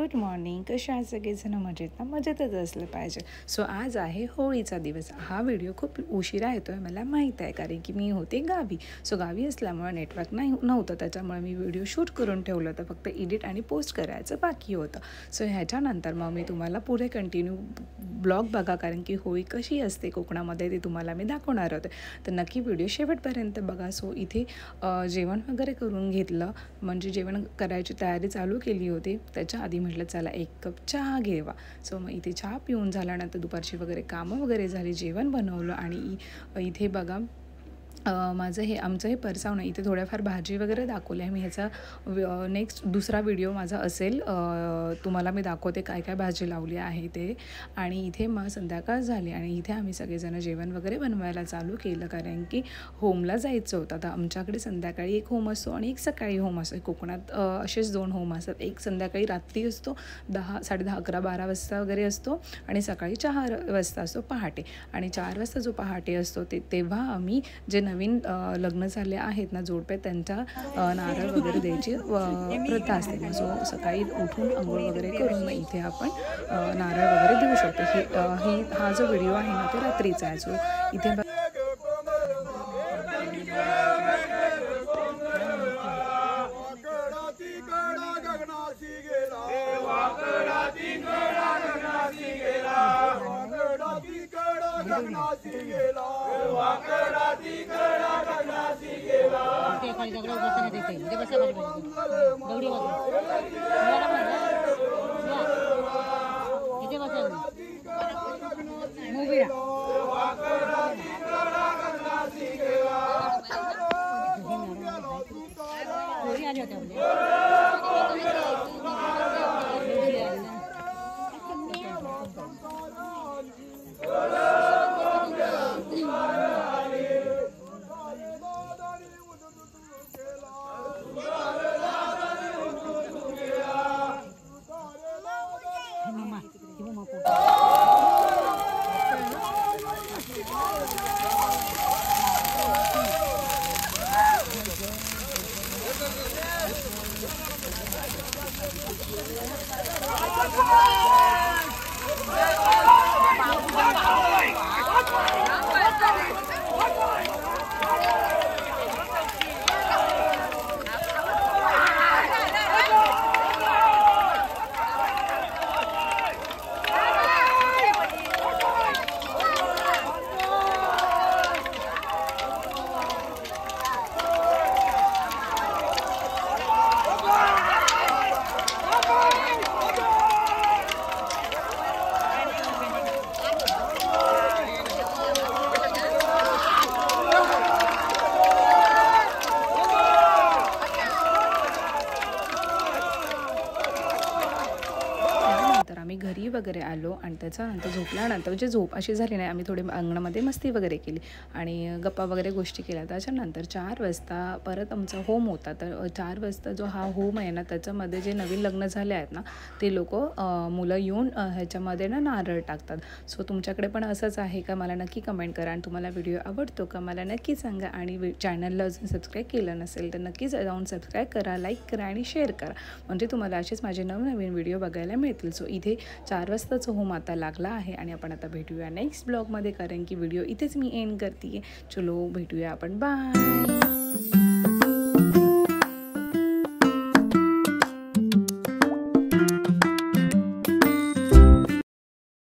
Good morning. कसे आहात सगळेजण? मजेत ना? मजेतच असलं पाहिजे. सो आज आहे होळीचा दिवस. हा व्हिडिओ खूप उशिरा येतो आहे मला माहीत आहे, कारण की मी होते गावी. सो गावी असल्यामुळे नेटवर्क नव्हतं, त्याच्यामुळे मी व्हिडिओ शूट करून ठेवलं होतं. फक्त एडिट आणि पोस्ट करायचं बाकी होतं. सो ह्याच्यानंतर मग मी तुम्हाला पुढे कंटिन्यू ब्लॉग बघा, कारण की होळी कशी असते कोकणामध्ये ते तुम्हाला मी दाखवणार होते. तर नक्की व्हिडिओ शेवटपर्यंत बघा. सो इथे जेवण वगैरे करून घेतलं, म्हणजे जेवण करायची तयारी चालू केली होती. त्याच्या आधी म्हटलं चला एक कप चहा घेवा. सो मग इथे चहा पिऊन झाल्यानंतर दुपारची वगैरे कामं वगैरे झाली, जेवण बनवलं आणि इथे बघा आमचं हे परसावणं. इथे थोड्याफार भाजी वगैरे दाखवली आहे मी. ह्याचा नेक्स्ट दुसरा व्हिडिओ माझा असेल, तुम्हाला मी दाखवते काय काय भाजी लावली आहे ते. आणि इथे मग संध्याकाळ झाली आणि इथे आम्ही सगळेजण जेवण वगैरे बनवायला चालू केलं, कारण की होमला जायचं होतं. आता आमच्याकडे संध्याकाळी एक होम असतो आणि एक सकाळी होम असतो. कोकणात असेच दोन होम असतात. एक संध्याकाळी रात्री असतो 10, 10:30, 11, 12 वाजता वगैरे असतो आणि सकाळी 4 वाजता असतो पहाटे. आणि 4 वाजता जो पहाटे असतो तेव्हा आम्ही जे नवीन लग्न झाले आहेत ना जोडपे, त्यांच्या नारळ वगैरे द्यायची प्रथा असते. सो सकाळी उठून आंघोळ वगैरे करून मग इथे आपण नारळ वगैरे देऊ शकतो. हा जो व्हिडिओ आहे ना तो रात्रीचा आहे. सो इथे घरी वगैरे आलो आणि त्याच्यानंतर झोपल्यानंतर म्हणजे झोप अशी झाली नाही, आम्ही थोडी अंगणामध्ये मस्ती वगैरे केली आणि गप्पा वगैरे गोष्टी केल्या. त्याच्यानंतर 4 वाजता परत आमचा होम होता. तर 4 वाजता जो हा होम आहे ना, त्याच्यामध्ये जे नवीन लग्न झाले आहेत ना ते लोक मुलं येऊन ह्याच्यामध्ये ना नारळ टाकतात. सो तुमच्याकडे पण असंच आहे का? मला नक्की कमेंट करा. आणि तुम्हाला व्हिडिओ आवडतो का मला नक्की सांगा. आणि चॅनलला अजून सबस्क्राईब केलं नसेल तर नक्कीच जाऊन सबस्क्राईब करा, लाईक करा आणि शेअर करा, म्हणजे तुम्हाला असेच माझे नवनवीन व्हिडिओ बघायला मिळतील. सो इथे 4 वाजताचा होम आता लागला आहे आणि आपण आता भेटूया नेक्स्ट ब्लॉगमध्ये, कारण की व्हिडिओ इथेच मी एंड करते. चलो भेटूया आपण, बाय.